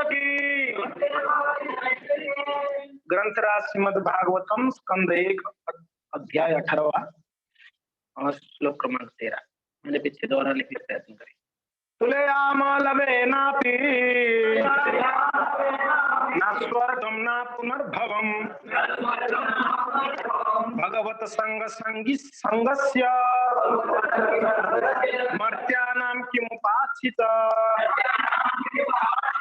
की। ग्रंथराज श्रीमद् भागवतम स्कंद 1 अध्याय 18 और श्लोक क्रमांक 13। मैंने पीछे दोहरा लिखने का प्रयत्न करें। तुलयाम लवेनापि न स्वर्गम न पुनर्भवम भगवत संगस्य मर्त्यानां किमुपासित।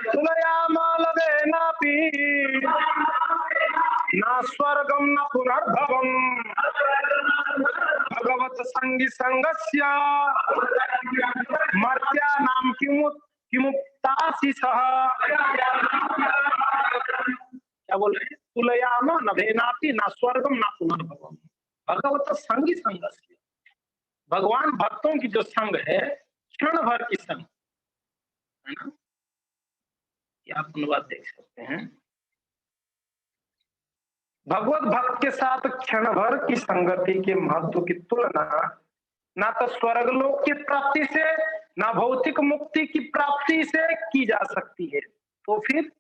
तुलयाम लवेनापि न स्वर्गम न पुनर्भवम भगवत संगस्य मर्त्यानां किमुक्ताशिषः। क्या बोल रहे हैं? तुलयाम नभेनापि न स्वर्गम न पुनर्भवम भगवत संगस्य। भगवान भक्तों की जो संग है क्षण भर की संग है ना, ये आप अनुवाद देख सकते हैं। भगवत भक्त के साथ क्षण भर की संगति के महत्व की तुलना ना तो स्वर्गलोक की प्राप्ति से ना भौतिक मुक्ति की प्राप्ति से की जा सकती है, तो फिर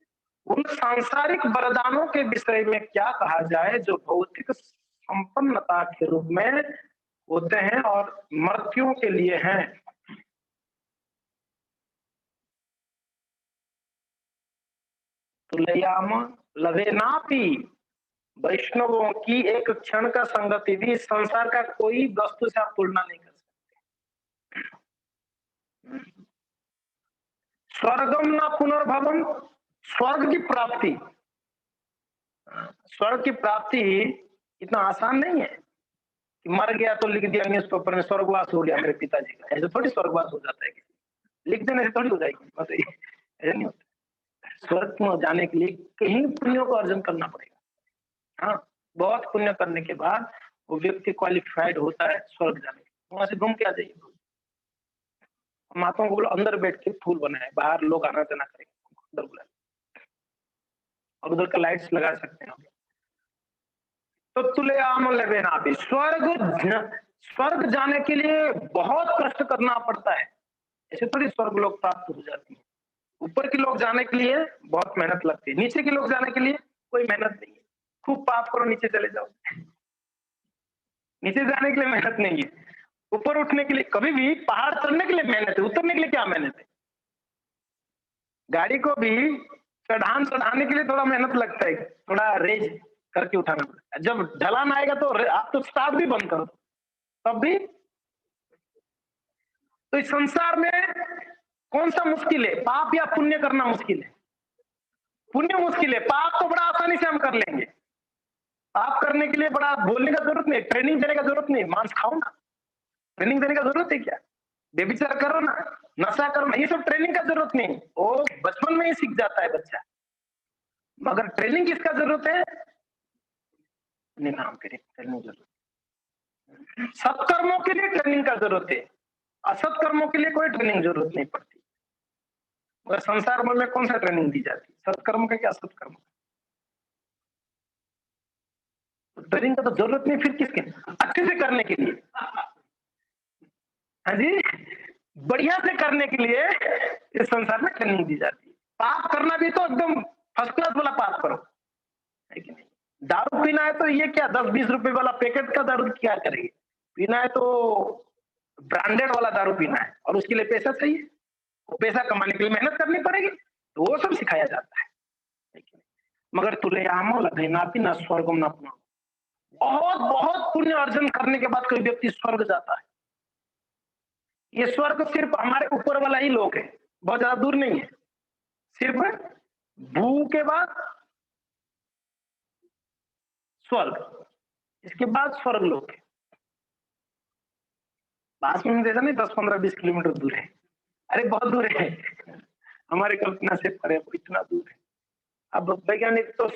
उन सांसारिक वरदानों के विषय में क्या कहा जाए जो भौतिक संपन्नता के रूप में होते हैं और मृत्युओं के लिए हैं। तुलयाम लवेनापि वैष्णवों की एक क्षण का संगति भी संसार का कोई वस्तु से आप तुलना नहीं कर सकते। स्वर्गम न पुनर्भवम, स्वर्ग की प्राप्ति, स्वर्ग की प्राप्ति इतना आसान नहीं है कि मर गया तो लिख दिया न्यूज़पेपर में स्वर्गवास हो गया मेरे पिताजी का। ऐसे थोड़ी स्वर्गवास हो जाता है, लिख देने से थोड़ी हो जाएगी। बताइए, ऐसा नहीं होता। स्वर्ग में जाने के लिए कहीं पुण्यों को अर्जन करना पड़ेगा। हाँ, बहुत पुण्य करने के बाद वो व्यक्ति क्वालिफाइड होता है स्वर्ग जाने के। वहां से घूम के आ जाइए। महात्मा को बोलो अंदर बैठ के फूल बनाए, बाहर लोग आना जाना करेंगे, अंदर बुलाए और उधर का लाइट्स लगा सकते हैं। तो तुलयाम लवेनापि, स्वर्ग जाने के लिए बहुत कष्ट करना पड़ता है। ऐसे थोड़ी स्वर्ग लोग प्राप्त हो जाती है। ऊपर के लोग जाने के लिए बहुत मेहनत लगती है, नीचे के लोग जाने के लिए कोई मेहनत नहीं है। खूब पाप करो, नीचे चले जाओ। नीचे जाने के लिए मेहनत नहीं है, ऊपर उठने के लिए। कभी भी पहाड़ चढ़ने के लिए मेहनत है, उतरने के लिए क्या मेहनत है? गाड़ी को भी चढ़ाने के लिए थोड़ा मेहनत लगता है, थोड़ा रेज करके उठाना पड़ता है। जब ढलान आएगा तो आप तो स्टार्ट भी बंद करो तब भी। तो इस संसार में कौन सा मुश्किल है, पाप या पुण्य करना मुश्किल है? पुण्य मुश्किल है। पाप तो बड़ा आसानी से हम कर लेंगे। पाप करने के लिए बड़ा बोलने का जरूरत नहीं, ट्रेनिंग देने का जरूरत नहीं। मांस खाओ ना, ट्रेनिंग देने का जरूरत है क्या? बेविचार करो ना, नशा करो ना, ये सब ट्रेनिंग का जरूरत नहीं। वो बचपन में ही सीख जाता है बच्चा। मगर ट्रेनिंग किसका जरूरत है? निनाम के ट्रेनिंग जरूरत। सत्कर्मों के लिए ट्रेनिंग का जरूरत है, असत कर्मों के लिए कोई ट्रेनिंग जरूरत नहीं पड़ती। मगर संसार भर में कौन सा ट्रेनिंग दी जाती? सत्कर्म का क्या असत्कर्म? ट्रेनिंग का तो जरूरत नहीं, फिर किसके? अच्छे से करने के लिए। हाँ जी, बढ़िया से करने के लिए इस संसार में ट्रेनिंग दी जाती है। पाप करना भी तो एकदम फर्स्ट क्लास वाला पाप करो, है कि नहीं? दारू पीना है तो ये क्या 10-20 रुपए वाला पैकेट का दारू क्या करेगी? पीना है तो ब्रांडेड वाला दारू पीना है और उसके लिए पैसा चाहिए। वो पैसा कमाने के लिए मेहनत करनी पड़ेगी, तो वो सब सिखाया जाता है कि नहीं? मगर तुलयाम लवेनापि न स्वर्गम न पुनर्भवम, बहुत बहुत पुण्य अर्जन करने के बाद कोई व्यक्ति स्वर्ग जाता है। ये स्वर्ग सिर्फ हमारे ऊपर वाला ही लोक है, बहुत ज्यादा दूर नहीं है। सिर्फ भू के बाद स्वर्ग, इसके बाद स्वर्ग लोक है। पास में देखा नहीं, 10-15-20 किलोमीटर दूर है। अरे बहुत दूर है, हमारे कल्पना से परे इतना दूर है। अब वैज्ञानिक तो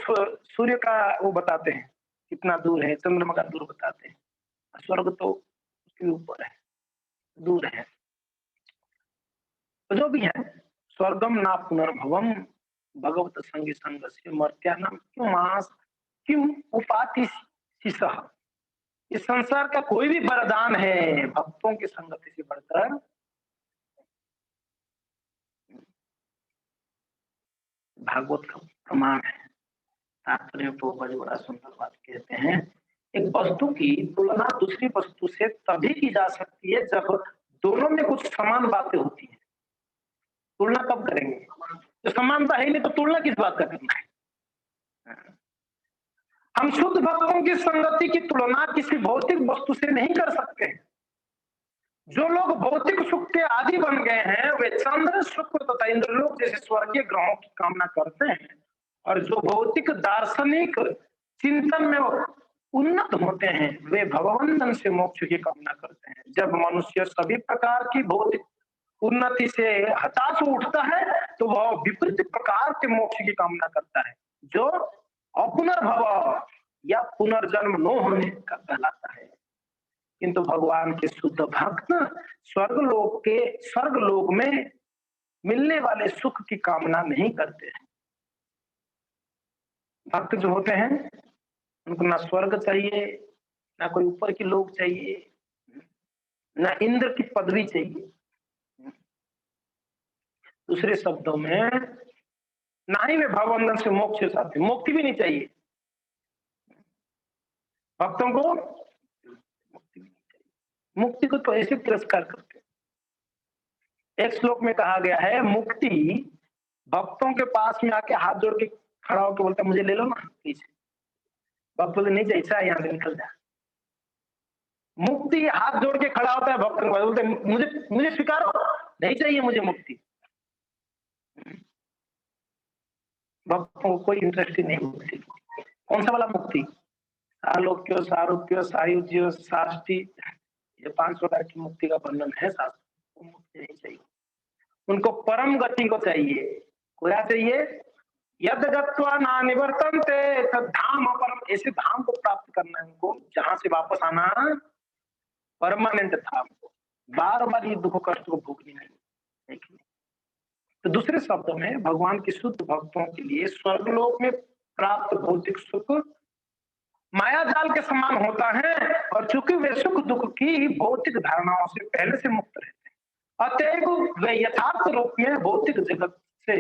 सूर्य का वो बताते हैं कितना दूर है, चंद्रमा का दूर बताते हैं। स्वर्ग तो उसके ऊपर है, दूर है। तो जो भी है, स्वर्गम ना पुनर्भवम भगवत संगी संगस्य मर्त्यानाम क्यों मास किम उपाति शिशः। इस संसार का कोई भी वरदान है भक्तों की संगति से बढ़कर भागवत का प्रमाण है। तात्पर्य को बड़ा सुंदर बात कहते हैं, एक वस्तु की तुलना दूसरी वस्तु से तभी की जा सकती है जब दोनों में कुछ समान बातें होती हैं। तुलना कब करेंगे? तो समानता है ही नहीं तो तुलना किस बात का करना है? हम शुद्ध भक्तों की संगति की तुलना किसी भौतिक वस्तु से नहीं कर सकते। जो लोग भौतिक सुख के आदि बन गए हैं वे चंद्र, शुक्र तथा इंद्रलोक जैसे स्वर्गीय ग्रहों की कामना करते हैं, और जो भौतिक दार्शनिक चिंतन में उन्नत होते हैं वे भगवंतन से मोक्ष की कामना करते हैं। जब मनुष्य सभी प्रकार की भौतिक उन्नति से हताश हो उठता है तो वह विपरीत प्रकार के मोक्ष की कामना करता है, जो अपुनर्भव या पुनर्जन्म न होने का कहलाता है। किंतु भगवान के शुद्ध भक्त स्वर्गलोक में मिलने वाले सुख की कामना नहीं करते हैं। भक्त जो होते हैं उनको ना स्वर्ग चाहिए, ना कोई ऊपर के लोग चाहिए, ना इंद्र की पदवी चाहिए। दूसरे शब्दों में ना ही वे भगवंतन से मोक्ष चाहते, मुक्ति भी नहीं चाहिए भक्तों को। मुक्ति को तो ऐसे तिरस्कार करते। एक श्लोक में कहा गया है मुक्ति भक्तों के पास में आके हाथ जोड़ के खड़ा होकर बोलता मुझे ले लो ना पीछे। भक्त बोलते नहीं चाहिए, यहाँ से निकल जा। मुक्ति हाथ जोड़ के खड़ा होता है भक्तों के पास, बोलते मुझे स्वीकारो, नहीं चाहिए मुझे मुक्ति। भक्तों को कोई इंटरेस्ट ही नहीं मुक्ति। कौन सा वाला मुक्ति? आलोक्य, सारूप्य, सायुज्य, साष्टी, ये 5 प्रकार की मुक्ति का वर्णन है शास्त्र। मुक्ति नहीं चाहिए उनको, परम गति को चाहिए। क्या चाहिए? यद गत्वा ना निवर्तन्ते तद धाम अपरम, ऐसे धाम को प्राप्त करना है उनको जहां से वापस आना परमानेंट धाम को, बार बार ये दुख कष्ट को भोगनी नहीं। तो दूसरे शब्दों में भगवान के शुद्ध भक्तों के लिए स्वर्गलोक में प्राप्त भौतिक सुख माया जाल के समान होता है, और चूंकि वे सुख दुख की भौतिक धारणाओं से पहले से मुक्त रहते हैं, अतएव वे यथार्थ रूप में भौतिक जगत से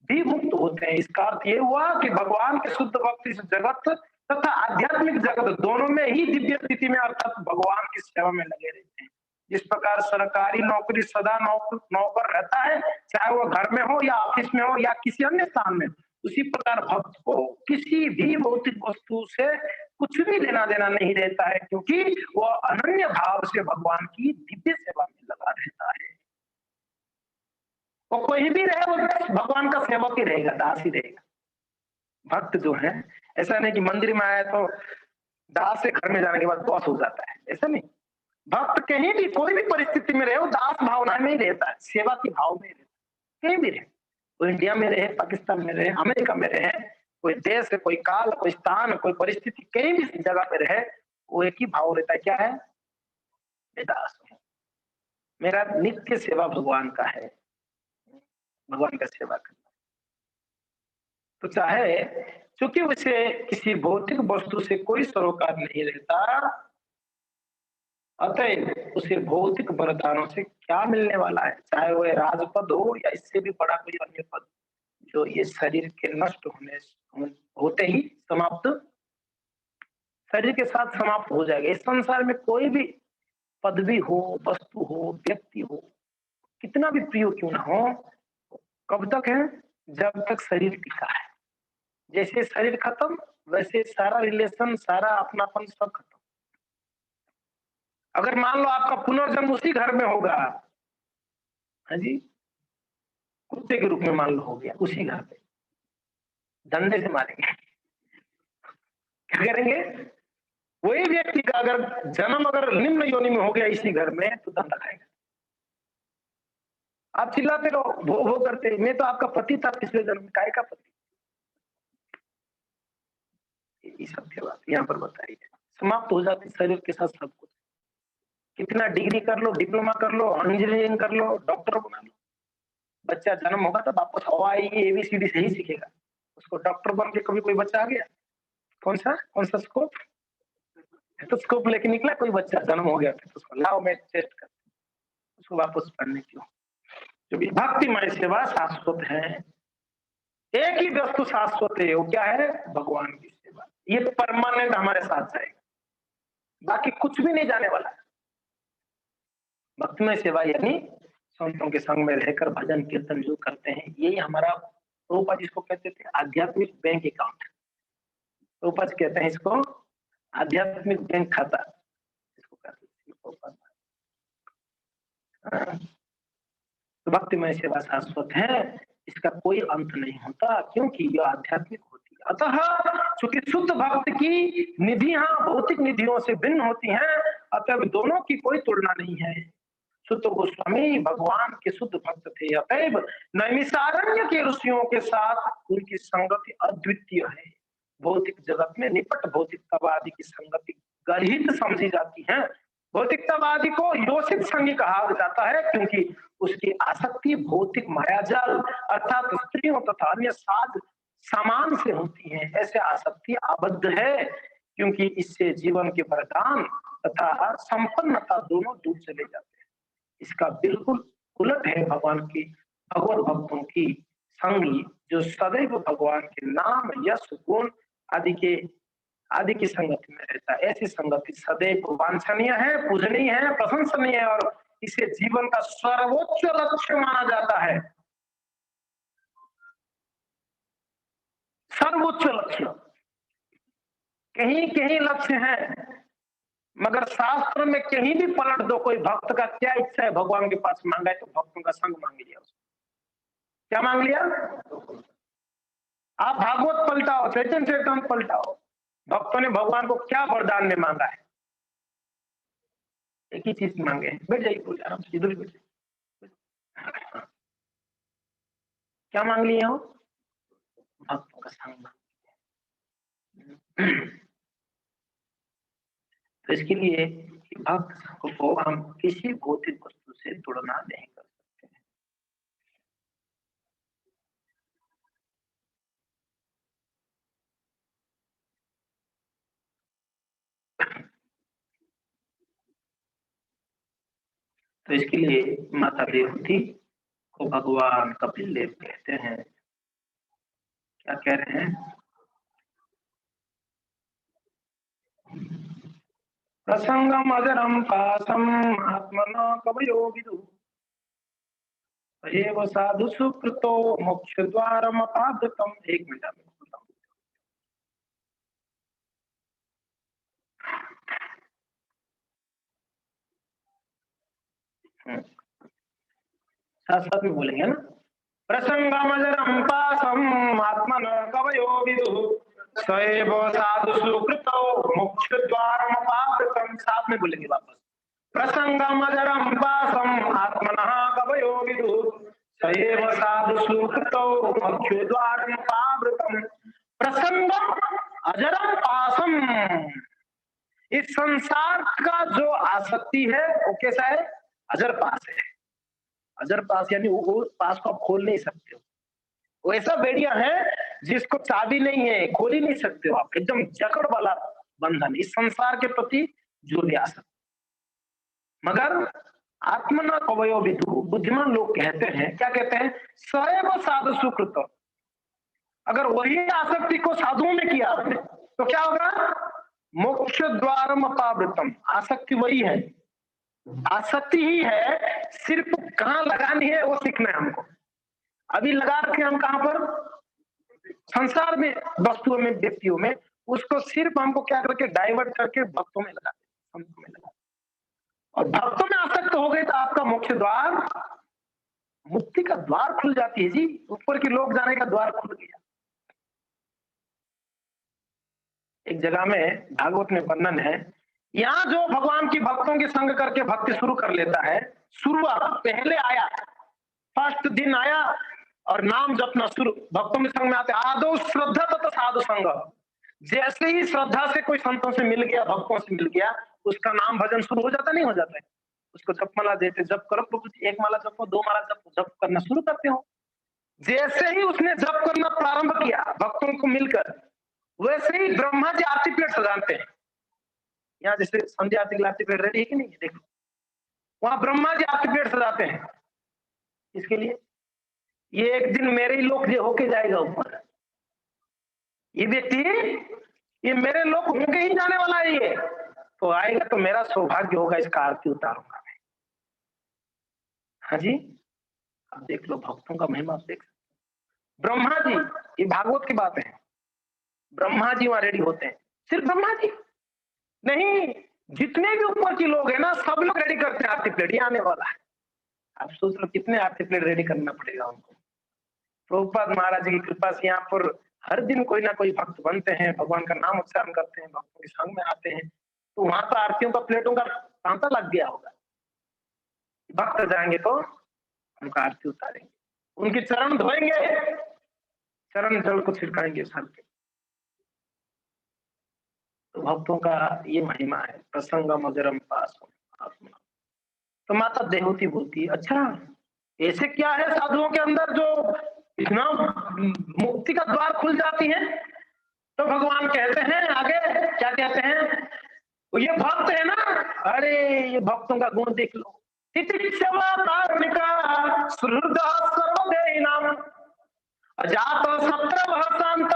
भी मुक्त होते हैं। इसका अर्थ ये हुआ कि भगवान के शुद्ध भक्त इस जगत तथा आध्यात्मिक जगत दोनों में ही दिव्य स्थिति में अर्थात भगवान की सेवा में लगे रहते हैं। जिस प्रकार सरकारी नौकरी सदा नौकर रहता है, चाहे वो घर में हो या ऑफिस में हो या किसी अन्य स्थान में, उसी प्रकार भक्त को किसी भी भौतिक वस्तु से कुछ भी लेना देना नहीं रहता है, क्योंकि वह अनन्य भाव से भगवान की दिव्य सेवा में लगा रहता है। वो कोई भी रहे, वो भगवान का सेवक ही रहेगा, दास ही रहेगा। भक्त जो है ऐसा नहीं कि मंदिर में आया तो दास से घर में जाने के बाद बॉस हो जाता है, ऐसा नहीं। भक्त कहीं भी कोई भी परिस्थिति में रहे वो दास भावना में ही रहता है, सेवा की भाव में रहता है। कहीं भी रहे, वो इंडिया में रहे, पाकिस्तान में रहे, अमेरिका में रहे, कोई देश है, कोई काल, कोई स्थान, कोई परिस्थिति, कहीं भी जगह पे रहे, वो एक ही भाव रहता है, क्या है? मैं दास हूं, मेरा नित्य सेवा भगवान का है, भगवान का सेवा करना। तो चाहे चूंकि उसे किसी भौतिक वस्तु से कोई सरोकार नहीं रहता, अतएव उसे भौतिक वरदानों से क्या मिलने वाला है, चाहे वह राजपद हो या इससे भी बड़ा कोई अन्य पद, जो ये शरीर के नष्ट होते ही समाप्त, शरीर के साथ समाप्त हो जाएगा। इस संसार में कोई भी पदवी हो, वस्तु हो, व्यक्ति हो, कितना भी प्रिय क्यों ना हो, कब तक है? जब तक शरीर टिका है। जैसे शरीर खत्म वैसे सारा रिलेशन, सारा अपनापन सब खत्म। अगर मान लो आपका पुनर्जन्म उसी घर में होगा, हाँ जी, कुत्ते के रूप में मान लो हो गया उसी घर पे, डंडे से मारेंगे। क्या करेंगे? वही व्यक्ति का अगर जन्म अगर निम्न योनि में हो गया इसी घर में, तो दंड खाएगा। आप चिल्लाते रहो, भो करते, मैं तो आपका पति था पिछले जन्म में, काय का पति? ये सत्य बात यहाँ पर बताई है। समाप्त हो जाती शरीर के साथ सब कुछ। कितना डिग्री कर लो, डिप्लोमा कर लो, इंजीनियरिंग कर लो, डॉक्टर बना लो, बच्चा जन्म होगा तो वापस ABCD से ही सीखेगा। उसको डॉक्टर बन के कभी कोई बच्चा आ गया? कौन सा स्कोप? तो स्कोप लेके निकला कोई बच्चा, जन्म हो गया तो उसको लाओ मैं टेस्ट कर, उसको वापस पढ़ने क्यों? क्योंकि भक्तिमय सेवा शाश्वत है। एक ही वस्तु शाश्वत है, वो क्या है? भगवान की सेवा। ये परमानेंट हमारे साथ जाएगा, बाकी कुछ भी नहीं जाने वाला है। भक्तिमय सेवा यानी संतों के संग में रहकर भजन कीर्तन जो करते हैं, यही हमारा प्रभुपाद जिसको कहते थे आध्यात्मिक बैंक अकाउंट। प्रभुपाद कहते हैं इसको आध्यात्मिक बैंक खाता, इसको कहते हैं प्रभुपाद। तो भक्तिमय सेवा शाश्वत है, इसका कोई अंत नहीं होता, क्योंकि यह आध्यात्मिक होती है। अतः चूंकि शुद्ध भक्त की निधियां भौतिक निधियों से भिन्न होती हैं, अतः दोनों की कोई तुलना नहीं है। शुद्ध गोस्वामी भगवान के शुद्ध भक्त थे, अतएव नैमिषारण्य के ऋषियों के साथ उनकी संगति अद्वितीय है। भौतिक जगत में निपट भौतिकतावादी की संगति गर्हित समझी जाती है। भौतिकतावादी को योषित संगी कहा जाता है, क्योंकि उसकी आसक्ति भौतिक मायाजाल अर्थात स्त्रियों तथा अन्य साज सामान से होती है। ऐसे आसक्ति आबद्ध है, क्योंकि इससे जीवन के वरदान तथा संपन्नता दोनों दूर चले जाते हैं। इसका बिल्कुल उलट है भगवान की भगवत भक्तों की संगी, जो सदैव भगवान के नाम यश गुण आदि की संगति में रहता है। ऐसी संगति सदैव वांछनीय है, पूजनीय है, प्रशंसनीय है और इसे जीवन का सर्वोच्च लक्ष्य माना जाता है। सर्वोच्च लक्ष्य, कहीं कहीं लक्ष्य है, मगर शास्त्र में कहीं भी पलट दो कोई भक्त का क्या इच्छा है भगवान के पास मांगा है, तो भक्तों का संग मांग लिया उसने। क्या मांग लिया? आप भागवत पलटाओ, चैतन्य चैतन्य पलटाओ, भक्तों ने भगवान को क्या वरदान में मांगा है? एक ही चीज मांगे। बैठ जाइए पूजा आराम से, इधर ही बैठ जाइए। क्या मांग लिए हो? भक्तों का संग मांग। तो इसके लिए भक्त को हम किसी भौतिक वस्तु से तुलना नहीं कर सकते हैं। तो इसके लिए माता देवहूति को भगवान कपिल देव कहते हैं। क्या कह रहे हैं? प्रसंगम अजरम पासम आत्मना कवयो विदु एव साधु सुकृतो मोक्ष द्वारम अपादतम। एक मिनट में साथ साथ में बोलेंगे ना। प्रसंगम अजरम पासम आत्मना कवयो विदु सैव साधु सुकृतो मोक्ष द्वारम अपादतम। साथ में बोलेंगे वापस। प्रसंगम अजरम पासम आत्मनः कवयो विदु सैव साधु सुकृतो मोक्ष द्वारम अपादतम। प्रसंगम अजरम पासम, इस संसार का जो आसक्ति है वो कैसा है? अजर पास है। अजर पास यानी वो पास को आप खोल नहीं सकते हो। वो ऐसा बेड़िया है जिसको चाबी नहीं है, खोल ही नहीं सकते हो आप, एकदम जकड़ वाला बंधन इस संसार के प्रति जो भी आ सकता। मगर आत्मना कवयो विदु, बुद्धिमान लोग कहते हैं, क्या कहते हैं? सैव साधु सुकृत। अगर वही आसक्ति को साधुओं में किया आपने तो क्या होगा? मोक्ष द्वारम अपावृतम। आसक्ति वही है, आसक्ति ही है, सिर्फ कहाँ लगानी है वो सीखना है हमको। अभी लगा रखे हम कहां पर? संसार में, वस्तुओं में, व्यक्तियों में। उसको सिर्फ हमको क्या करके डाइवर्ट करके भक्तों में लगा, संतों में लगा, और भक्तों में आसक्त हो गए तो आपका मोक्ष द्वार, मुक्ति का द्वार खुल जाती है जी। ऊपर की लोग जाने का द्वार खुल गया। एक जगह में भागवत में वर्णन है, यहाँ जो भगवान की भक्तों के संग करके भक्ति शुरू कर लेता है, शुरुआत पहले आया, फर्स्ट दिन आया और नाम जपना शुरू, भक्तों के संग में आते आदो श्रद्धा तथा साधु संग। जैसे ही श्रद्धा से कोई संतों से मिल गया, भक्तों से मिल गया, उसका नाम भजन शुरू हो जाता, नहीं हो जाता है? उसको जप माला देते, जप करो प्रभु जी, एक माला जपो, दो माला जपो, जप करना शुरू करते हो। जैसे ही उसने जप करना प्रारंभ किया भक्तों को मिलकर, वैसे ही ब्रह्मा जी आरती प्लेट सजाते हैं। यहाँ जैसे संध्या आरती की आरती प्लेट रेडी है कि नहीं, देखो वहां ब्रह्मा जी आरती प्लेट सजाते हैं। इसके लिए ये एक दिन मेरे ही लोग ये होके जाएगा ऊपर। ये व्यक्ति ये मेरे लोग होके ही जाने वाला है ये। तो आएगा तो मेरा सौभाग्य होगा, इसका आरती उतारूंगा मैं। हाँ जी, आप देख लो भक्तों का महिमा, आप देख ब्रह्मा जी, ये भागवत की बात है। ब्रह्मा जी वहां रेडी होते हैं, सिर्फ ब्रह्मा जी नहीं, जितने भी ऊपर के लोग हैं ना, सब लोग रेडी करते हैं, आरती प्लेट आने वाला है। आप सोच लो कितने आरती प्लेट रेडी करना पड़ेगा उनको। प्रभुपाद महाराज की कृपा से यहाँ पर हर दिन कोई ना कोई भक्त बनते हैं, भगवान का नाम उच्चारण करते हैं, भक्तों के संग में आते हैं, तो वहां तो आरतियों का प्लेटों का तांता लग गया होगा। भक्त जाएंगे तो उनका आरती उतारेंगे, उनके चरण धोएंगे, चरण जल को छिड़काएंगे सर पे। तो भक्तों का ये महिमा है, प्रसंग मधुरम पास। तो माता देवहूति बोलती है, अच्छा ऐसे क्या है साधुओं के अंदर जो इतना मुक्ति का द्वार खुल जाती है? तो भगवान कहते हैं आगे, क्या कहते हैं, तो ये भक्त है ना, अरे ये भक्तों का गुण देख लो। तितिक्षवा कारुणिका सुहृदः सर्वदेहिनां अजात शत्रवः शांत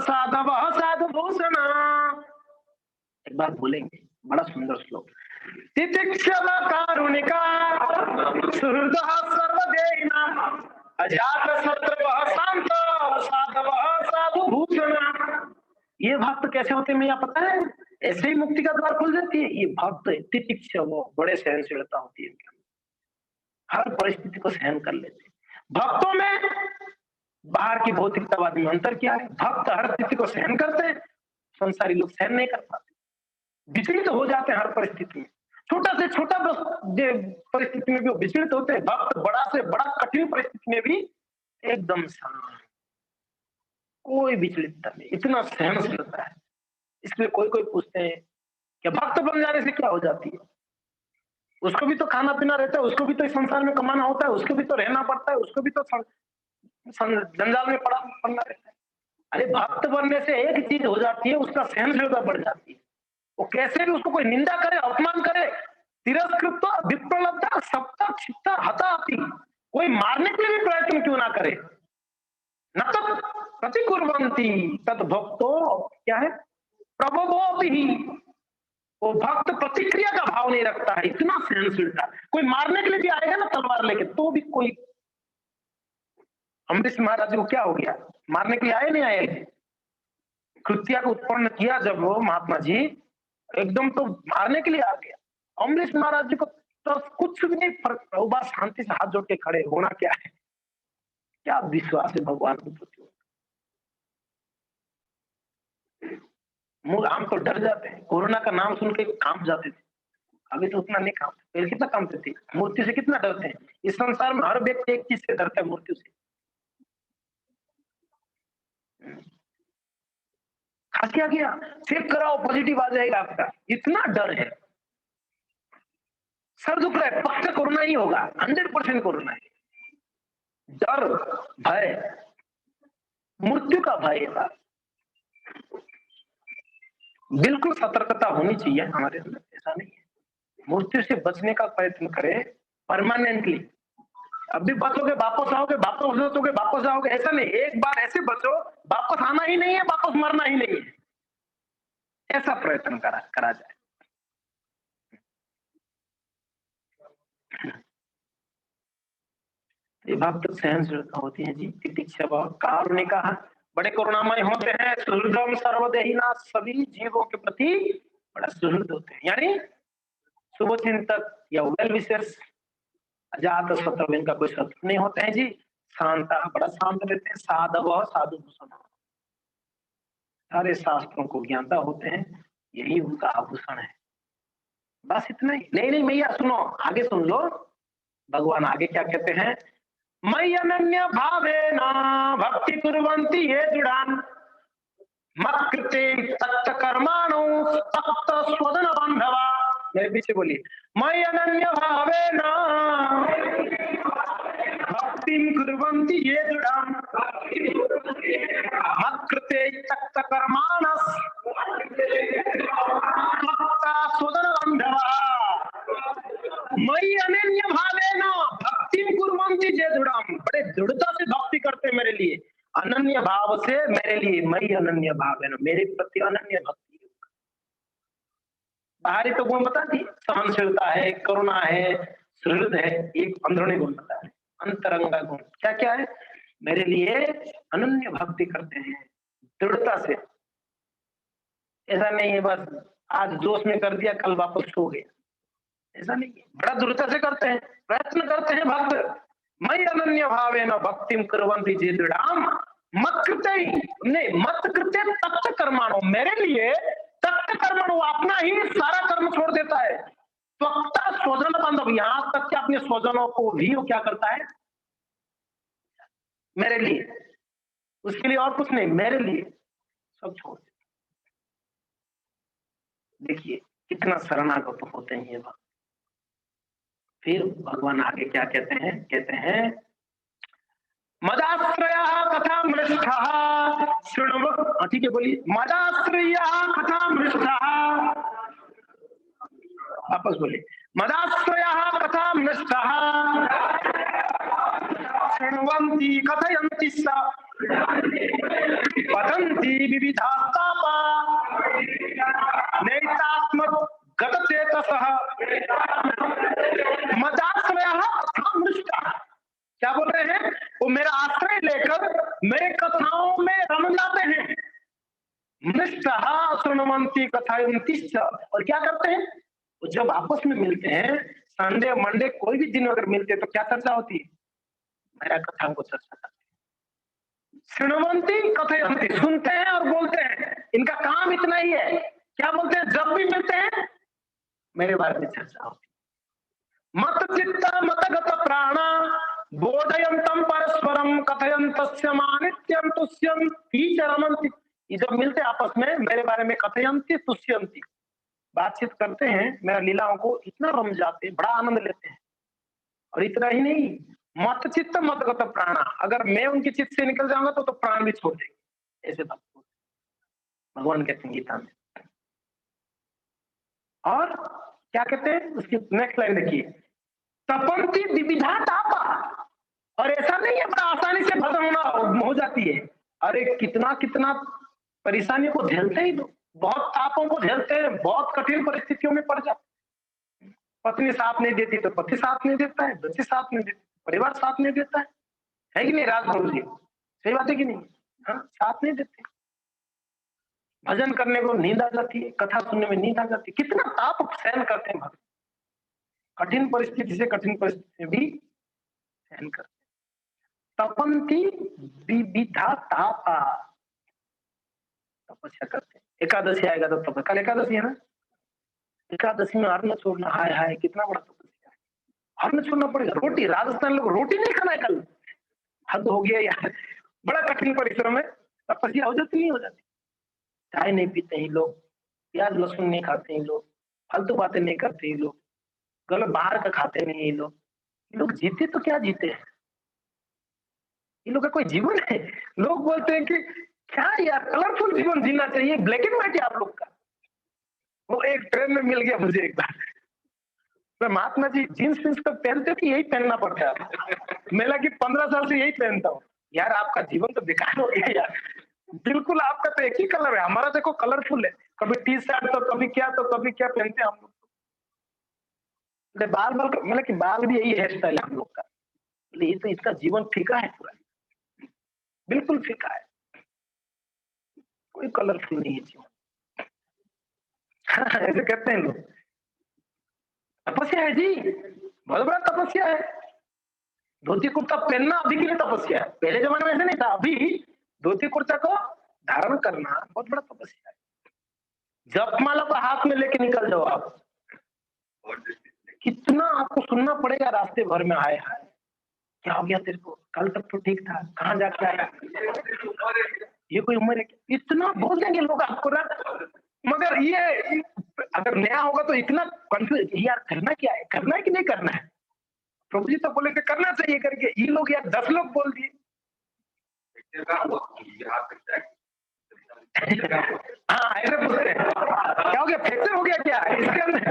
साधवः साधुभूषण। एक बार बोलेंगे, बड़ा सुंदर श्लोक। तितिक्षवा कारुणिका सुहृदः सर्वदेहिनां अजात शत्रवः शांत साधवः साधुभूषण। ये भक्त कैसे होते हैं, मैं पता है, ऐसे ही मुक्ति का द्वार खुल जाती है। ये भक्त तितिक्षा, वो बड़े सहनशीलता होती है इनके अंदर, हर परिस्थिति को सहन कर लेते हैं। भक्तों में बाहर की भौतिकतावाद में अंतर क्या है? भक्त हर स्थिति को सहन करते हैं, संसारी लोग सहन नहीं कर पाते, विचलित हो जाते हैं हर परिस्थिति में। छोटा से छोटा परिस्थिति में भी वो विचलित होते हैं। भक्त बड़ा से बड़ा कठिन परिस्थिति में भी एकदम शांत, कोई विचलितता नहीं, इतना सहनशीलता है। इसलिए कोई कोई पूछते हैं कि भक्त बन जाने से क्या हो जाती है? उसको भी तो खाना पीना रहता है, उसको भी तो इस संसार में कमाना होता है, उसको भी तो रहना पड़ता है, उसको भी तो जंजाल में पड़ना रहता है। अरे भक्त बनने से एक चीज हो जाती है, उसका सहनशीलता बढ़ जाती है। वो कैसे भी उसको कोई निंदा करे, अपमान करे, तिरस्कृत विप्रलब्ध सप्त क्षिप्त हतापि, कोई मारने के लिए भी प्रयत्न क्यों ना करे, न तत् प्रतिकुर्वन्ति तद भक्तो, क्या है, प्रबोधोपि। वो भक्त प्रतिक्रिया का भाव नहीं रखता है, इतना सहनशीलता। कोई मारने के लिए भी आएगा ना तलवार लेके, तो भी कोई, अम्बरीश महाराज को क्या हो गया, मारने के लिए आए नहीं आए, कृत्या को उत्पन्न किया जब वो महात्मा जी, एकदम तो मारने के लिए आ गया। अम्बरीश महाराज जी को तो कुछ भी नहीं फर्क पड़ा, वो शांति से हाथ जोड़ के खड़े, होना क्या है, क्या विश्वास है भगवान के प्रति। हम तो डर जाते हैं, कोरोना का नाम सुन के कांप जाते थे, अभी तो उतना नहीं कांपते, पहले कितना कांपते थे, मूर्ति से कितना डरते हैं। इस संसार में हर व्यक्ति एक चीज से डरता है, मृत्यु से। खांसी आ गया, चेक कराओ, पॉजिटिव आ जाएगा आपका, इतना डर है। सर दुख रहा है, पक्का कोरोना ही होगा, 100% कोरोना है। डर, भय, मृत्यु का भय था। बिल्कुल सतर्कता होनी चाहिए हमारे अंदर, ऐसा नहीं है। मृत्यु से बचने का प्रयत्न करें परमानेंटली। अभी बचोगे वापस आओगे, वापस बचोगे वापस आओगे, ऐसा नहीं। एक बार ऐसे बचो, वापस आना ही नहीं है, वापस मरना ही नहीं है, ऐसा प्रयत्न करा जाए। ये भक्त सहनशीलता होती है जी, तितिक्षा कारुणिका, बड़े करुणामय होते हैं, सुहृदम सर्वदेहिना, सभी जीवों के प्रति बड़ा सुहृद होते हैं, यानी शुभचिंतक या वेल विशर्स, अजात शत्रु, इनका कोई शत्रु नहीं होते हैं जी। शांता, बड़ा शांत रहते हैं। साधव साधु भूषण, सारे शास्त्रों को ज्ञाता होते हैं, यही उनका आभूषण है। बस इतना ही। नहीं नहीं मैया सुनो, आगे सुन लो, भगवान आगे क्या कहते हैं, मयि अनन्य भावेन भक्ति कुर्वन्ति ये दृढान् मत्कृते तत् कर्माणो तत् स्वदन बांधवा। मेरे पीछे बोलिए, मयि अनन्य भावेन भक्तिं कुर्वन्ति ये दृढान् मत्कृते तत् कर्माणः तत् स्वदन बांधवा। मयि अनन्य भावेन भक्तिं कुर्वन्ति ये दृढाम्, बड़े दृढ़ता से भक्त से मेरे लिए मई अनन्य भाव है ना, मेरे प्रति अनन्य भक्ति। बाहरी तो गुण बता दी, सहनशीलता है, करुणा है, सुहृद है, एक अंदरूनी गुण बता है, अंतरंगा गुण क्या क्या है? मेरे लिए अनन्य भक्ति करते हैं दृढ़ता से। ऐसा नहीं है बस आज जोश में कर दिया कल वापस सो गया, ऐसा नहीं है, बड़ा दृढ़ता से करते हैं, प्रयत्न करते हैं भक्त। मई अनन्य भावेन भक्तिम कुर्वन्ति ये दृढ़ाम मत कृते नहीं मत कृते तप्त कर्माणो, मेरे लिए तप्त कर्माणो, अपना ही सारा कर्म छोड़ देता है। त्वक्ता स्वजन बांधव, यहां तक कि अपने स्वजनों को भी वो क्या करता है मेरे लिए, उसके लिए और कुछ नहीं, मेरे लिए सब छोड़ देता। देखिए कितना शरणागत होते हैं ये बात। फिर भगवान आगे क्या कहते हैं? कहते हैं मदाश्रया कथा मृष्ठा शृण्व, ठीक है बोलिए, मदाश्रया कथा मृष्ठा, वापस बोलिए, मदाश्रया कथा मृष्ठा शृण्वन्ति कथयन्ति स वदन्ति विविधास्तापा नैतात्मक गतचेतसः मदाश्रयः कथा मृष्ठा। क्या बोल रहे हैं? वो मेरा आश्रय लेकर मेरे कथाओं में रम जाते हैं। मृष्टः शृण्वन्ति कथयन्ति च, और क्या करते हैं? जब आपस में मिलते हैं, संडे मंडे कोई भी दिन अगर मिलते हैं तो क्या चर्चा होती है? मेरा कथाओं को चर्चा करते हैं। शृण्वन्ति कथयन्ति, सुनते हैं और बोलते हैं, इनका काम इतना ही है। क्या बोलते हैं? जब भी मिलते हैं मेरे बारे में चर्चा होती है। मत चित्त मतगत प्राणा बोधयन्तम परस्परम कथयन्तस्य मानित्यं तुष्यन्ति च रमन्ति। ये जब मिलते आपस में मेरे बारे में कथयन्ति तुष्यन्ति, बातचीत करते हैं, मेरा लीलाओं को इतना रम जाते हैं, बड़ा आनंद लेते हैं। और इतना ही नहीं, मत चित्त मतगत प्राणा, अगर मैं उनकी चित्त से निकल जाऊंगा तो प्राण भी छोड़ देंगे, ऐसे बात भगवान कहते हैं गीता में। और क्या कहते हैं उसकी नेक्स्ट लाइन देखिए, तपंती विविधा तापा, और ऐसा नहीं है बड़ा आसानी से भस्म होना हो जाती है। अरे कितना कितना परेशानियों को झेलते ही लोग, बहुत तापों को झेलते हैं, बहुत कठिन परिस्थितियों में पड़ जाते। पत्नी साथ नहीं देती तो पति साथ नहीं देता है, बच्चे साथ नहीं देते, परिवार साथ नहीं देता है कि नहीं राजगुरु जी? सही बात है कि नहीं? हाँ, साथ नहीं देते। भजन करने को नींद आ जाती है, कथा सुनने में नींद आ जाती है, कितना ताप सहन करते हैं भक्त, कठिन परिस्थिति से कठिन परिस्थिति भी सहन करते। तपंती विविधा तापा, तपस्या करते। एकादशी आएगा तो तपस्या, कल एकादशी है ना, एकादशी में अन्न छोड़ना, हाय हाय कितना बड़ा तपस्या है, अन्न छोड़ना पड़ेगा। रोटी, राजस्थान लोग रोटी नहीं खाना है कल, हद हो गया यार, बड़ा कठिन परिश्रम है, तपस्या हो जाती नहीं हो जाती। चाय नहीं पीते हैं लोग, प्याज लहसुन नहीं खाते हैं लोग, फालतू बातें नहीं करते हैं लोग, गलत बाहर का खाते नहीं ये लोग जीते तो क्या जीते हैं, ये लोग का कोई जीवन है? लोग बोलते हैं कि क्या यार कलरफुल जीवन जीना चाहिए, ब्लैक एंड व्हाइट है आप लोग का। वो एक ट्रेन में मिल गया मुझे एक बार, मैं महात्मा जी जीन्स पीन्स तो पहनते थे, यही पहनना पड़ता है। मैं लगी 15 साल से यही पहनता हूँ। यार आपका जीवन तो बेकार हो गया यार, बिल्कुल आपका तो एक ही कलर है, हमारा देखो कलरफुल है, कभी टी शर्ट तो कभी क्या पहनते हैं हम लोग। बाल मतलब कि बाल भी यही हेयर स्टाइल है हम लोग का, ये तो इसका जीवन फीका है पूरा, बिल्कुल फीका है, कोई कलरफुल नहीं है जीवन। ऐसे कहते हैं लोग, तपस्या है जी, बहुत बड़ा तपस्या है। धोती कुर्ता पहनना अभी के लिए तपस्या है, पहले जमाने में ऐसे नहीं था, अभी धोती कुर्ता को धारण करना बहुत बड़ा तपस्या है। जपमाला को हाथ में लेके निकल जाओ आप, कितना आपको सुनना पड़ेगा रास्ते भर में, आए हाय क्या हो गया तेरे को, कल तक तो ठीक था, कहाँ जाके आया, ये कोई उम्र है? इतना बोल देंगे लोग आपको ना, मगर ये अगर नया होगा तो इतना कंफ्यूज, यार करना क्या है, करना है कि नहीं करना है? प्रभु जी तो बोले थे करना चाहिए करके, ये लोग यार 10 लोग बोल दिए। हाँ ऐसे बोलते हैं, क्या हो गया, फ्रैक्चर हो गया क्या इसके अंदर,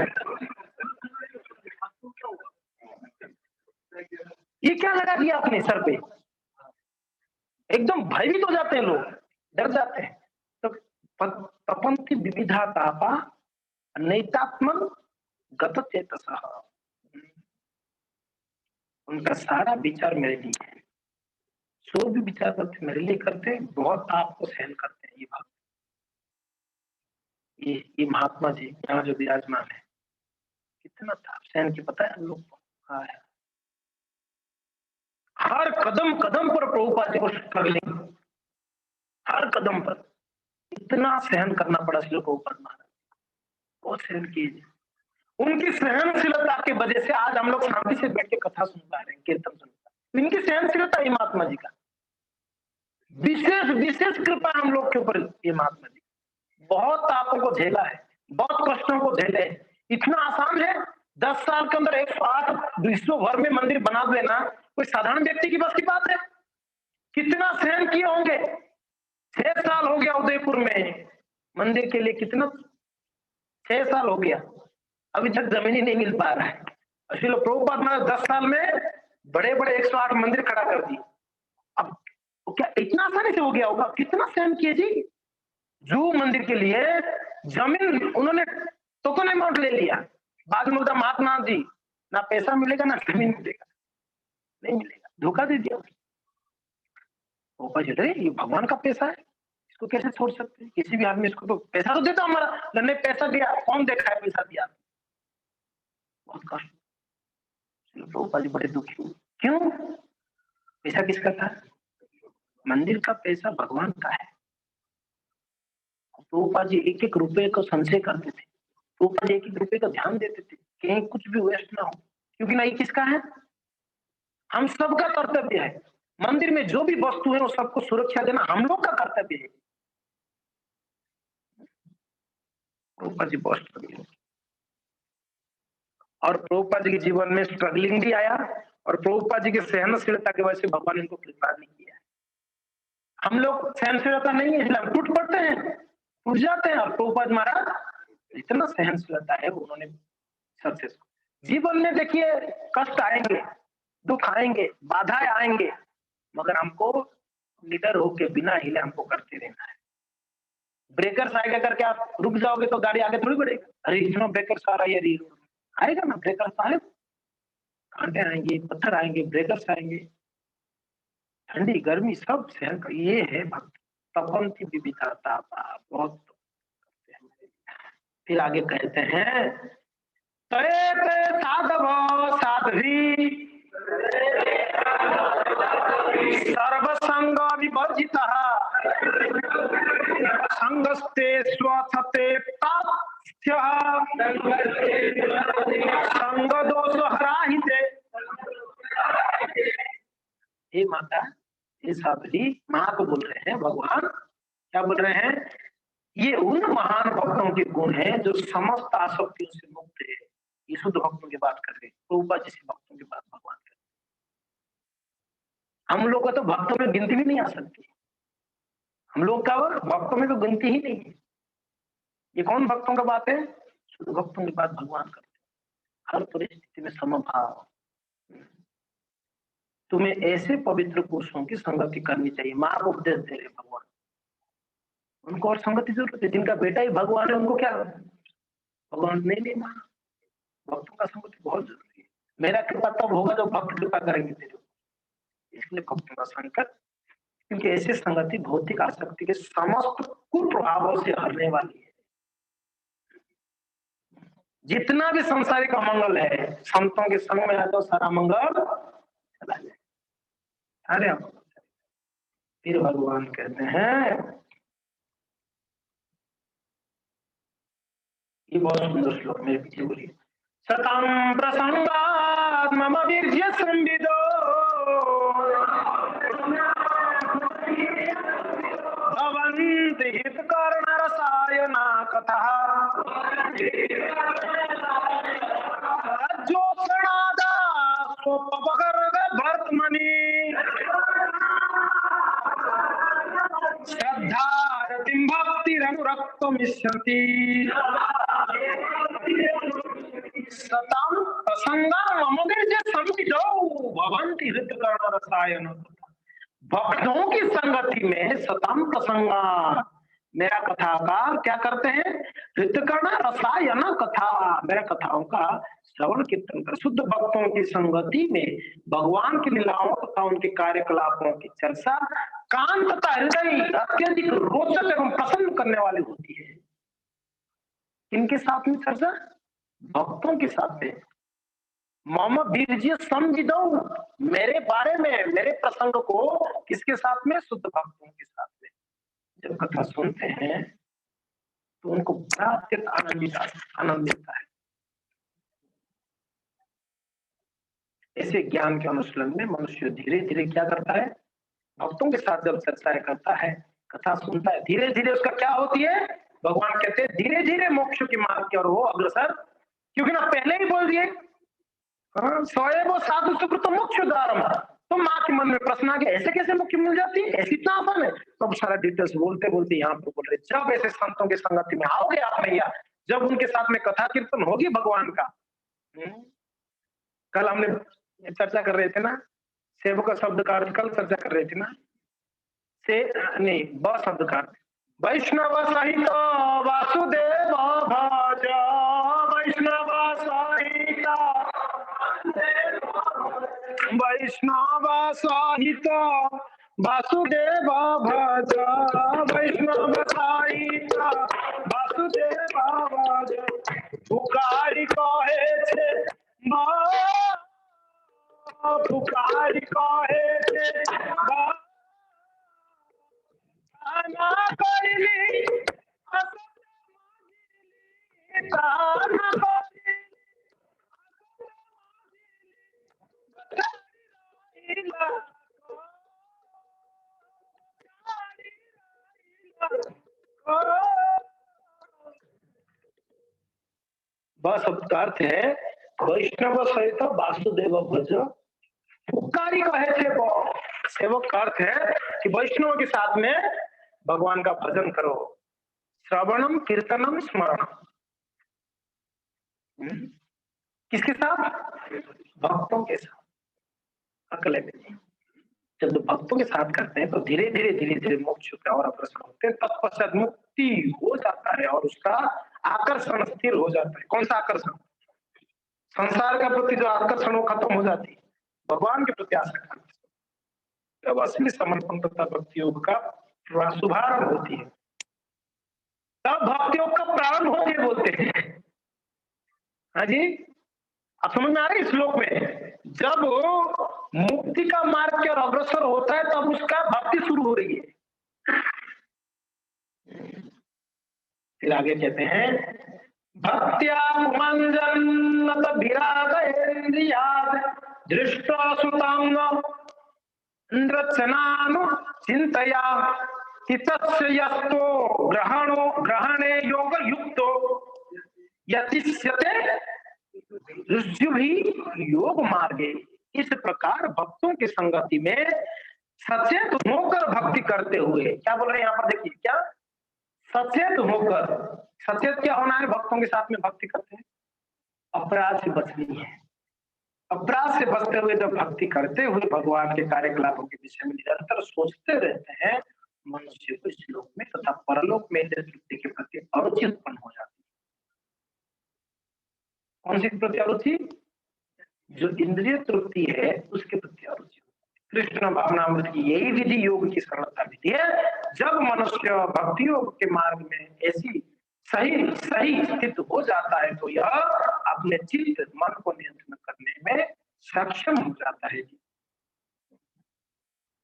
ये क्या लगा दिया अपने सर पे? एकदम भयभीत हो जाते हैं लोग, डर जाते हैं। तो तपन्ति विविधा तापा नैतात्मन गत चेतसः। उनका सारा विचार मेरे लिए है, जो भी विचार करते मेरे लिए करते हैं, बहुत ताप को सहन करते हैं ये भक्त। ये महात्मा जी यहाँ जो विराजमान है, कितना ताप सहन की पता है हम लोग को। हाँ, हर कदम कदम पर प्रभुपाद जी को स्ट्रगलिंग, हर कदम पर इतना सहन करना पड़ा श्रील प्रभुपाद महाराज, बहुत सहन किए। उनकी सहनशीलता की वजह से आज हम लोग शांति से बैठ के कथा सुन पा रहे हैं, कीर्तन सुन पा रहे हैं। इनकी सहनशीलता ये महात्मा जी का विशेष विशेष कृपा हम लोग के ऊपर। ये महात्मा जी बहुत तापों को झेला है, बहुत कष्टों को झेले है। इतना आसान है 10 साल के अंदर 108 विश्व भर में मंदिर बना देना कोई साधारण व्यक्ति की बस की बात है? कितना सहन किए होंगे। 6 साल हो गया उदयपुर में मंदिर के लिए, कितना 6 साल हो गया, अभी तक जमीन ही नहीं मिल पा रहा है। श्रील प्रभुपाद महाराज 10 साल में बड़े बड़े 108 मंदिर खड़ा कर दिए। अब क्या इतना आसानी से हो गया होगा? कितना सहन किए जी। जू मंदिर के लिए जमीन उन्होंने टोकन अमाउंट ले लिया, बाद में बोलता महात्मा जी ना पैसा मिलेगा ना जमीन मिलेगा, नहीं मिलेगा, धोखा दे दिया। ये भगवान का पैसा है, इसको कैसे छोड़ सकते हैं? किसी भी आदमी इसको तो पैसा तो देता हमारा, ने पैसा दिया, कौन देखा है पैसा दिया? बहुत कष्ट, प्रभुपाद जी बड़े दुखी हुए। क्यों? पैसा किसका था? मंदिर का पैसा भगवान का है। प्रभुपाद जी एक एक रुपए को संचय करते थे, प्रभुपाद जी एक एक रुपए का ध्यान देते थे, कहीं कुछ भी वेस्ट ना हो, क्योंकि ना ये किसका है? हम सबका कर्तव्य है। मंदिर में जो भी वस्तु है वो सबको सुरक्षा देना हम लोग का कर्तव्य है। प्रभुपाद जी बहुत स्ट्रगलिंग, और प्रभुपाद जी के जीवन में स्ट्रगलिंग भी आया, और प्रभुपाद जी की सहनशीलता की वजह से भगवान इनको कृपा नहीं किया। हम लोग सहनशीलता नहीं है, हम टूट पड़ते हैं, टूट जाते हैं। और प्रभुपाद महाराज इतना सहनशीलता है, उन्होंने सबसे जीवन में देखिए कष्ट आएंगे, दुख आएंगे, बाधाएं आएंगे, मगर हमको निडर होके बिना हिले हमको करते रहना है। ब्रेकर्स आएगा करके आप रुक जाओगे तो गाड़ी आगे थोड़ी बढ़ेगा। अरे इतना ब्रेकर्स आ रहा है, आएगा ना, ब्रेकर्स आएगा, कांटे आएंगे, पत्थर आएंगे, ब्रेकर्स आएंगे, ठंडी गर्मी सब सहन कर। ये है भक्त, तपन्ति विविधा तापा, बहुत। फिर आगे कहते हैं तये तये साधव साध्वी सर्वसंग विवर्जितः संगस्ते स्वथते तास्थ्यः संग दोष हराहिते। हे माता, हे साध्वी, माँ को बोल रहे हैं भगवान, क्या बोल रहे हैं? ये उन महान भक्तों के गुण हैं जो समस्त आसक्तियों से मुक्त है। ये शुद्ध भक्तों की बात कर रहे हैं, प्रभुपाद जैसे भक्तों की बात भगवान कर रहे हैं। हम लोग का तो भक्तों में गिनती भी नहीं आ सकती, हम लोग का भक्तों में तो गिनती ही नहीं है। ये कौन भक्तों का बात है? शुद्ध भक्तों की बात भगवान करते हैं। हर परिस्थिति में समभाव, तुम्हें ऐसे पवित्र पुरुषों की संगति करनी चाहिए। माँ को उपदेश दे रहे भगवान, उनको और संगति जरूरत है। जिनका बेटा ही भगवान है उनको क्या भगवान नहीं माना? भक्तों का संगति बहुत जरूरी है। मेरा कृपा तब होगा जब भक्त कृपा करेंगे तेरे, इसलिए भक्तों का संकट, क्योंकि ऐसी संगति भौतिक आसक्ति के समस्त कुप्रभावों से हरने वाली है। जितना भी संसारिक अमंगल है, संतों के संग में तो सारा मंगल चला जाए। अरे फिर भगवान कहते हैं, ये बहुत सुंदर श्लोक मेरे पीछे बोलिए। सतम प्रसंगात् मम वीर्य संविदो भवन्ति हितकर्ण रसायना कथः रज्जोषणादा स्वोपगर्ग भर्तमनि श्रद्धा रतिं भक्तिरनुरक्तमिष्यति सतां प्रसंगान् मम वीर्य संविदो भवन्ति हितकर्ण रसायना। भक्तों की संगति में सतम प्रसंगा, मेरा कथा का क्या करते हैं, हृतकर्ण रसायन कथा, मेरा कथाओं का श्रवण कीर्तन कर शुद्ध भक्तों की संगति में भगवान की लीलाओं तथा उनके कार्यकलापों की चर्चा कान तथा हृदय अत्यधिक रोचक एवं प्रसन्न करने वाली होती है। किनके साथ में चर्चा, भक्तों के साथ में। मोहम्मद बीरजी समझ दो मेरे बारे में, मेरे प्रसंग को किसके साथ में, शुद्ध भक्तों के साथ में। जब कथा सुनते हैं तो उनको बड़ा अत्यंत आनंद मिलता है। ऐसे ज्ञान के अनुशीलन में मनुष्य धीरे धीरे क्या करता है, भक्तों के साथ जब चर्चाएं करता है, कथा सुनता है, धीरे धीरे उसका क्या होती है, भगवान कहते हैं धीरे धीरे मोक्ष के मार्ग की ओर वो अग्रसर, क्योंकि ना पहले ही बोल दिए सोए वो साधु सुकृत मोक्ष द्वारम। तो माँ के मन में प्रश्न आ गया ऐसे कैसे मुक्ति मिल जाती है, ऐसी इतना आसान है। तो अब सारा डिटेल्स बोलते बोलते यहाँ पर बोल रहे, जब ऐसे संतों के संगति में आओगे आप भैया, जब उनके साथ में कथा कीर्तन होगी भगवान का। कल हमने चर्चा कर रहे थे ना, सेवक का शब्द का अर्थ कल चर्चा कर रहे थे ना, से नहीं ब शब्द का अर्थ, वैष्णव सहित वासुदेव भज, वैष्णव सहित वैष्णव सहित वासुदेव भज, वैष्णव सहित वासुदेव भज, पुकारी कहे छे पुकारी कहे छे ना करिली बस शब्द का अर्थ है वैष्णव सहित वासुदेव भज, उपकारी कहे थे वो सेवक का अर्थ है कि वैष्णव के साथ में भगवान का भजन करो, श्रवणम कीर्तनम स्मरणम। किसके साथ, भक्तों के साथ, अकेले में। जब भक्तों के साथ करते हैं तो धीरे धीरे मोक्ष की ओर अग्रसर होते हैं, तत्पश्चात मुक्ति हो जाता है और उसका आकर्षण स्थिर हो जाता है। कौन सा आकर्षण, संसार के प्रति जो आकर्षण वो खत्म हो जाती है, भगवान के प्रति आकर्षण, तब असली समर्पण तथा भक्ति योग का शुभारंभ होती है, तब भक्ति योग का प्रारंभ होती है बोलते हैं। हाँ जी, अब समझ में आ रही श्लोक में, जब मुक्ति का मार्ग की ओर अग्रसर होता है तब उसका भक्ति शुरू हो रही है। फिर आगे कहते हैं भक्त्या पुमंजन विरागेन्द्रियाद दृष्टा सुतांग नृत्यनानु चिंतया चित्तस्य यस्तो ग्रहणे योग युक्तो यतिष्यते ऋषि भी योग मार्गे। इस प्रकार भक्तों की संगति में सचेत होकर भक्ति करते हुए, क्या बोल रहे हैं यहाँ पर देखिए, क्या सचेत होकर, सचेत क्या होना है, भक्तों के साथ में भक्ति करते हैं, अपराध से बचनी है, अपराध से बचते हुए जब भक्ति करते हुए भगवान के कार्यकलापों के विषय में निरंतर सोचते रहते हैं, मनुष्य को इस लोक में तथा परलोक में तृप्ति के प्रति अरुचि उत्पन्न हो जाती है। कौन सी प्रति अरुचि, जो इंद्रिय तृप्ति है उसके प्रति अरुचि। कृष्ण भावनामृत की यही विधि योग की सरलता विधि है। जब मनुष्य भक्ति योग के मार्ग में ऐसी सही स्थित हो जाता है तो यह अपने चित्त मन को नियंत्रण करने में सक्षम हो जाता है।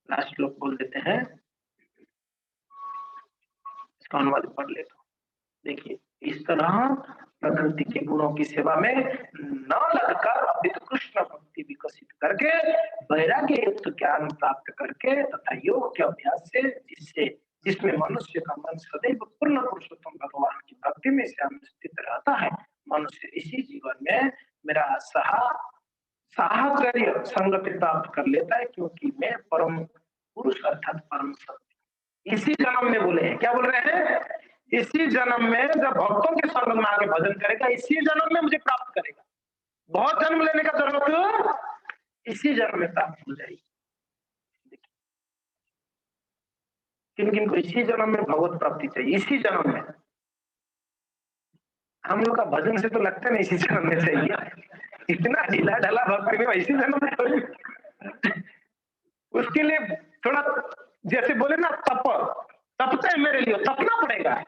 लास्ट श्लोक बोल देते हैं, इसका अनुवाद पढ़ ले तो देखिए, इस तरह प्रकृति के गुणों की सेवा में न लगकर अपितु कृष्ण भक्ति विकसित करके वैराग्य युक्त ज्ञान प्राप्त करके तथा योग के अभ्यास से जिसमें मनुष्य का मन सदैव पूर्ण पुरुषोत्तम भगवान की भक्ति में स्थित रहता है, मनुष्य इसी जीवन में मेरा साहचर्य संगति प्राप्त कर लेता है, क्योंकि मैं परम पुरुष अर्थात परम सत्य इसी जन्म में बोले हैं। क्या बोल रहे हैं, इसी जन्म में जब भक्तों के संग में आके भजन करेगा, इसी जन्म में मुझे प्राप्त करेगा। बहुत जन्म लेने का जरूरत इसी जन्म में प्राप्त हो जाएगी। किन किन को इसी जन्म में भगवत प्राप्ति चाहिए, इसी जन्म में। हम लोग का भजन से तो लगता नहीं इसी जन्म में चाहिए, इतना ढीला ढाला भक्त में इसी जन्म में थोड़ी। उसके लिए थोड़ा जैसे बोले ना तपते है मेरे लिए, तपना पड़ेगा,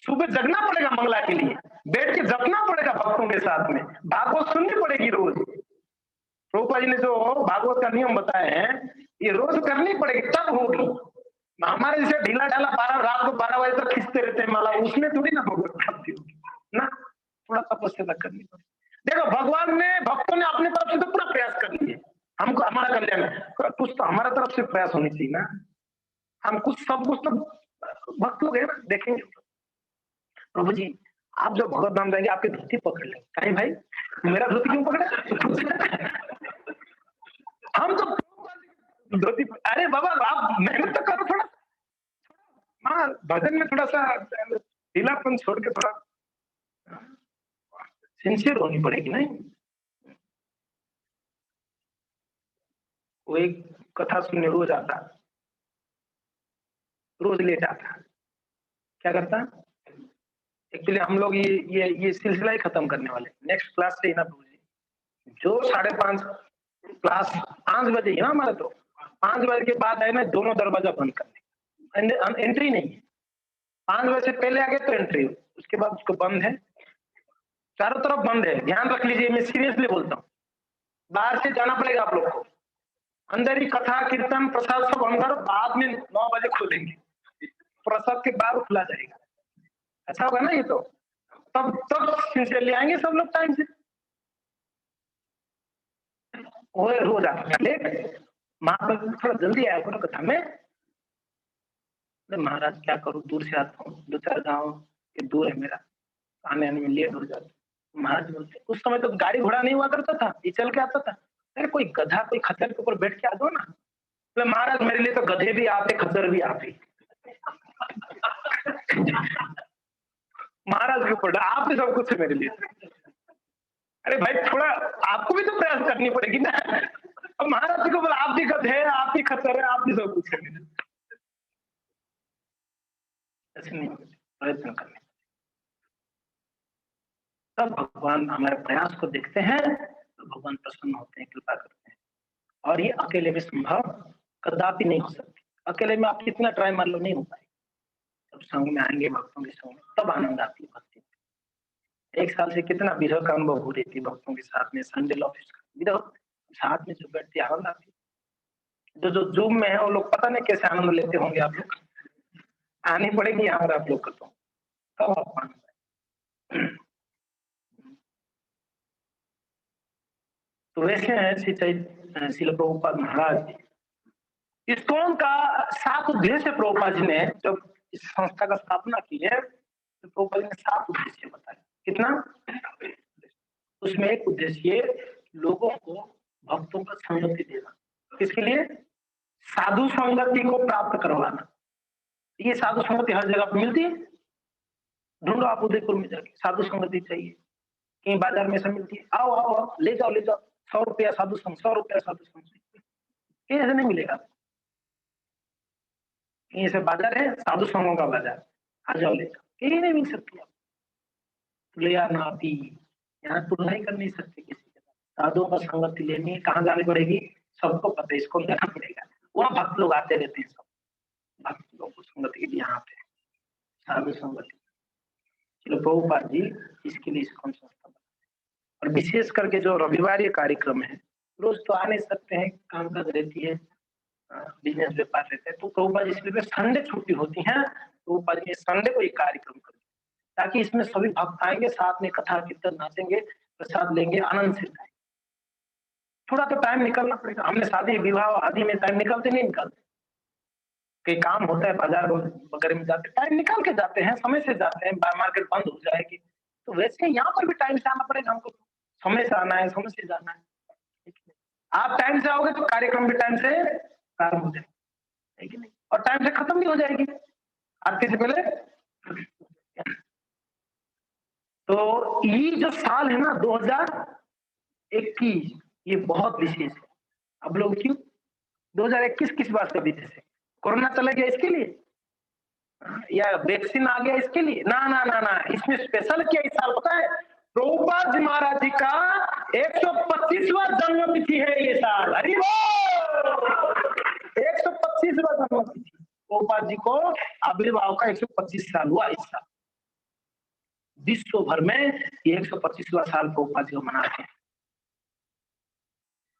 सुबह जगना पड़ेगा मंगला के लिए, बैठ के जपना पड़ेगा भक्तों के साथ में, भागवत सुननी पड़ेगी रोज। प्रभुपाद जी ने जो भागवत का नियम बताए हैं ये रोज करनी पड़ेगी तब होगी। हमारे जैसे ढीला ढाला रात को 12 बजे तक खींचते रहते हैं माला, उसमें थोड़ी ना भगवत प्राप्ति होगी ना, थोड़ा तपस्या करनी पड़ेगी। देखो भगवान ने, भक्तों ने अपने तरफ से तो पूरा प्रयास कर लिए हमको, हमारा कल्याण है, कुछ तो हमारा तरफ से प्रयास होनी चाहिए ना। हम कुछ सब कुछ तो भक्त लोग है ना, देखेंगे प्रभु जी आप जब भगवत धाम जाएंगे आपके धोती पकड़ लेंगे। कहीं भाई मेरा धोती क्यों पकड़े? हम तो धोती, अरे बाबा आप मेहनत तो करो थोड़ा, हाँ भजन में थोड़ा सा ढीलापन छोड़ के थोड़ा सिंसियर होनी पड़ेगी। नहीं वो एक कथा सुनने रोज आता, रोज ले जाता, क्या करता, एक्चुअली हम लोग ये सिलसिला ही खत्म करने वाले, नेक्स्ट क्लास से ही ना प्रभु जी, जो 5:30 क्लास 5 बजे ही ना हमारा, तो 5 बजे के बाद है ना दोनों दरवाजा बंद करने, एंट्री नहीं है। 5 बजे से पहले आ गए तो एंट्री, उसके बाद उसको बंद है, चारों तरफ बंद है, ध्यान रख लीजिए, मैं सीरियसली बोलता हूँ। बाहर से जाना पड़ेगा आप लोग को, अंदर ही कथा कीर्तन प्रसाद सब अंदर, बाद में 9 बजे खोलेंगे, प्रसाद के बाद खुला जाएगा। अच्छा होगा ना ये तो, तब सिंसियरली आएंगे सब लोग टाइम से। रोज आता लेट, महाप्रभु थोड़ा जल्दी आया करो कथा में। महाराज क्या करूं, दूर से आता हूँ, 2-4 गाँव के दूर है मेरा, आने में लेट हो जाता। महाराज बोलते उस समय तो गाड़ी घोड़ा नहीं हुआ करता था, ये चल के आता था, अरे कोई गधा कोई खच्चर के ऊपर बैठ के आ दो ना। तो महाराज मेरे लिए तो गधे भी आते खच्चर भी आते। महाराज के ऊपर आप भी सब कुछ है मेरे लिए। अरे भाई थोड़ा आपको भी तो प्रयास करनी पड़ेगी ना। अब महाराज को बोला आप भी गधे है, आप भी खच्चर है, आप भी सब कुछ है। ऐसे नहीं प्रयत्न करने, तब भगवान हमारे प्रयास को देखते हैं तो भगवान प्रसन्न होते हैं, कृपा करते हैं। और ये अकेले में संभव कदापि नहीं हो सकती, अकेले में आप कितना ट्राई मार लो नहीं हो पाएगा। जब संग में आएंगे भक्तों के संग में तब आनंद आती है भक्ति। 1 साल से कितना विरह का अनुभव हो रही थी भक्तों के साथ में, संडे ऑफिस का विरह, साथ में जो बैठती आनंद आती। जो जूम में है वो लोग पता नहीं कैसे आनंद लेते होंगे, आप लोग आनी पड़ेगी यहाँ आप लोग को, तो आनंद। तो वैसे है श्रील प्रभुपाद महाराज, इस्कॉन का 7 उद्देश्य प्रभुपाद जी ने जब इस संस्था का स्थापना की है तो प्रभुपाद जी ने 7 उद्देश्य बताए। कितना? उसमें एक उद्देश्य लोगों को भक्तों का संगति देना, किसके लिए? साधु संगति को प्राप्त करवाना। ये साधु संगति हर जगह पर मिलती है, ढूंढो आप उदयपुर में जाके, साधु संगति चाहिए कहीं बाजार में से मिलती है, आओ आओ आओ ले जाओ 100 रुपया साधु संग, 100 रुपया साधु संग, कहीं ऐसे नहीं मिलेगा। कहीं ऐसे बाजार है साधु संगों का बाजार, आ जाओ ले जाओ, कहीं नहीं मिल सकती। आप तुलया नापी, यहाँ तुलना ही कर नहीं सकते किसी के साथ। साधुओं का संगति लेनी कहाँ जानी पड़ेगी, सबको पता है, इसको जाना पड़ेगा। वहाँ भक्त लोग आते रहते हैं, सब भक्त लोग को संगति के लिए यहाँ पे साधु संगति। चलो प्रभुपाद जी इसके लिए इसको संस्था, और विशेष करके जो रविवार कार्यक्रम है, रोज तो आ नहीं सकते हैं, काम काज रहती है, बिजनेस व्यापार रहते हैं, तो प्रभुपाद इसलिए संडे छुट्टी होती है, प्रभुपाद जी संडे को एक कार्यक्रम कर, ताकि इसमें सभी भक्त आएंगे, साथ में कथा कीर्तन नाचेंगे, प्रसाद लेंगे, आनंद से जाएंगे। थोड़ा तो टाइम निकलना पड़ेगा, हमने शादी विवाह आदि में टाइम निकलते नहीं निकलते, कई काम होता है बाजार वगैरह में जाते, टाइम निकाल के जाते हैं, समय से जाते हैं, मार्केट बंद हो जाएगी, तो वैसे यहाँ पर भी टाइम से आना पड़ेगा हमको, समय से आना है, समय से जाना है। आप टाइम से आओगे तो कार्यक्रम भी टाइम से प्रारंभ हो जाएगा, है कि नहीं, और टाइम से खत्म भी हो जाएगी आरती से पहले। तो ये जो साल है ना 2021, ये बहुत विशेष है। अब लोग क्यों 2021 किस बात का विशेष है? कोरोना चला गया इसके लिए? या वैक्सीन आ गया इसके लिए? ना ना ना ना, इसमें स्पेशल क्या इस साल पता है? प्रभुपाद जी महाराज जी का 125वां जन्मतिथि है ये साल। अरे 125वां जन्मतिथि प्रभुपाद जी को आविर्भाव का 125 साल हुआ इस साल। विश्व भर में ये 125वां साल प्रभुपाद जी को मनाते हैं।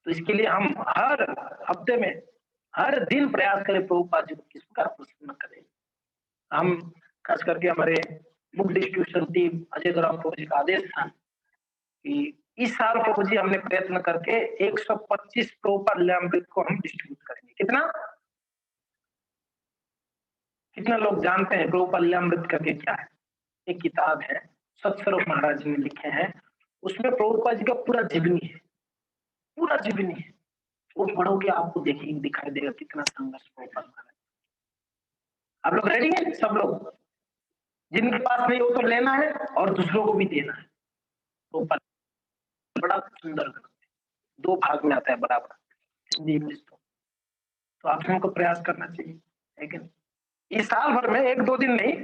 तो इसके लिए हम हर हफ्ते में हर दिन प्रयास करें प्रभुपाद जी को किस प्रकार प्रसन्न करें। हम खास करके हमारे बुक डिस्ट्रीब्यूशन टीम अजय ग्राम प्रभु जी का आदेश था कि इस साल प्रभु जी हमने प्रयत्न करके 125 प्रभुपाद लीलामृत को हम डिस्ट्रीब्यूट करेंगे। कितना लोग जानते हैं प्रभुपाद लीलामृत करके क्या है? एक किताब है, सत्स्वरूप महाराज जी ने लिखे हैं। उसमें प्रभुपाद जी का पूरा जीवनी है, पूरा जीवनी है। वो पढ़ोगे आपको देखिए दिखाई देगा कितना संघर्ष प्रभुपाद महाराज। आप लोग रेडी हैं? सब लोग जिनके पास नहीं हो तो लेना है और दूसरों को भी देना है। प्रभुपाद बड़ा सुंदर दो भाग में आता है बराबर, हिंदी इंग्लिश। तो आप सबको प्रयास करना चाहिए, लेकिन इस साल भर में एक दो दिन नहीं,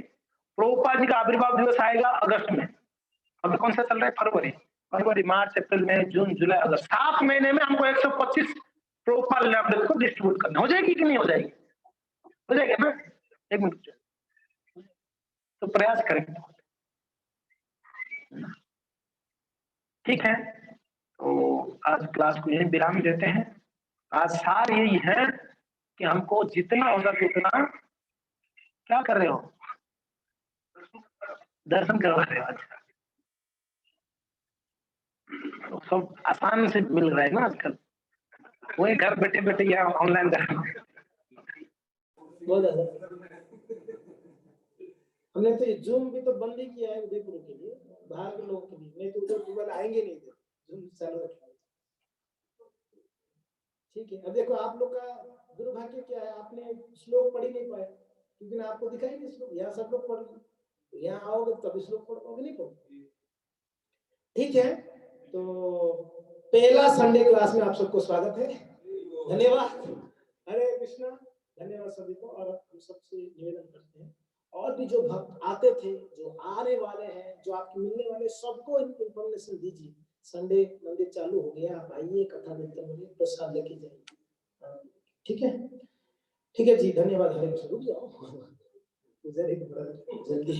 प्रभुपाद जी का आविर्भाव दिवस आएगा अगस्त में। अभी कौन सा चल रहा है? फरवरी, मार्च, अप्रैल, मई, जून, जुलाई, अगस्त, 7 महीने में हमको 125 प्रभुपाद लीलामृत को डिस्ट्रीब्यूट करना। हो जाएगी कि नहीं हो जाएगी? हो जाएगा ना? एक मिनट, तो प्रयास करेंगे। ठीक है, तो आज क्लास को यही विराम देते हैं। आज सार यही है कि हमको जितना हो सके उतना क्या कर रहे हो? दर्शन करवा रहे हो। अच्छा, तो सब आसान से मिल रहा है ना आजकल, वही घर बैठे बैठे या ऑनलाइन दर्शन। बहुत ज्यादा हमने तो जूम भी तो बंद ही किया है उदयपुर के लिए, बाहर के लोगों के लिए, नहीं तो उधर केवल आएंगे नहीं थे, जूम चालू रखेंगे। ठीक है, अब देखो आप लोग का दुर्भाग्य क्या है, आपने श्लोक पढ़ ही नहीं पाए क्योंकि ना आपको दिखाई नहीं श्लोक। यहाँ सब लोग पढ़, यहाँ आओगे तब श्लोक पढ़ पाओगे, नहीं पढ़। ठीक है, तो पहला संडे क्लास में आप सबको स्वागत है। धन्यवाद, हरे कृष्णा। धन्यवाद सभी को। और हम सबसे निवेदन करते हैं और भी जो भक्त आते थे, जो आने वाले हैं, जो आपके मिलने वाले, सबको इंफॉर्मेशन दीजिए। संडे मंदिर चालू हो गया, आप आइए, कथा देखते रहिए, प्रसाद लेके जाइए। ठीक है, ठीक है जी, धन्यवाद। हरे कृष्ण। रुक जाओ जल्दी।